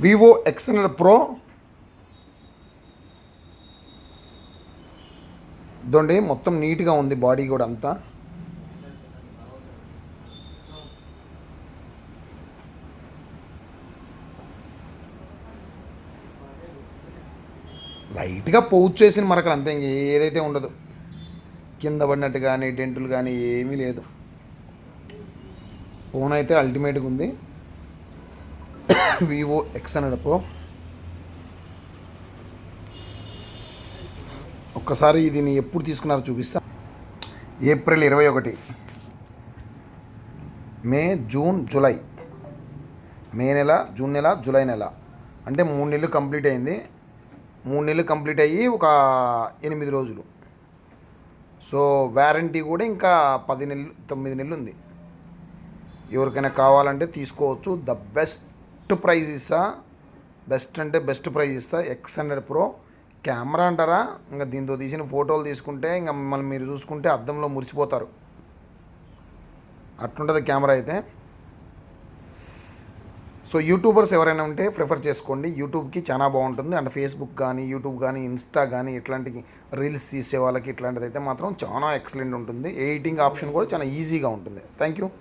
Vivo ఎక్స్100 pro ఇదండి. మొత్తం నీట్గా ఉంది బాడీ కూడా అంతా. లైట్గా పౌచ్ చేసిన మరకలు అంతే, ఇంక ఏదైతే ఉండదు. కింద పడినట్టు కానీ డెంటులు కానీ ఏమీ లేదు. ఫోన్ అయితే అల్టిమేట్గా ఉంది. వివో ఎక్స్100 ప్రో. ఒక్కసారి దీన్ని ఎప్పుడు తీసుకున్నారో చూపిస్తా. April 21, May, June, July. May నెల, జూన్ నెల, జూలై నెల, అంటే 3 నెలలు కంప్లీట్ అయింది. 3 నెలలు కంప్లీట్ అయ్యి ఒక 8 రోజులు. సో వ్యారంటీ కూడా ఇంకా 10 నెలలు 9 నెలలు ఉంది. ఎవరికైనా కావాలంటే తీసుకోవచ్చు. ద బెస్ట్ ప్రైస్ ఇస్తా. బెస్ట్ అంటే బెస్ట్ ప్రైస్ ఇస్తా. ఎక్స్100 ప్రో. కెమెరా అంటారా, ఇంకా దీంతో తీసిన ఫోటోలు తీసుకుంటే ఇంకా మిమ్మల్ని మీరు చూసుకుంటే అద్దంలో మురిసిపోతారు. అట్లుంటుంది కెమెరా అయితే. సో యూట్యూబర్స్ ఎవరైనా ఉంటే ప్రిఫర్ చేసుకోండి. యూట్యూబ్కి చాలా బాగుంటుంది. అండ్ ఫేస్బుక్ కానీ యూట్యూబ్ కానీ ఇన్స్టా కానీ ఇట్లాంటి రీల్స్ తీసే వాళ్ళకి ఇట్లాంటిది అయితే మాత్రం చాలా ఎక్సలెంట్ ఉంటుంది. ఎడిటింగ్ ఆప్షన్ కూడా చాలా ఈజీగా ఉంటుంది. Thank you.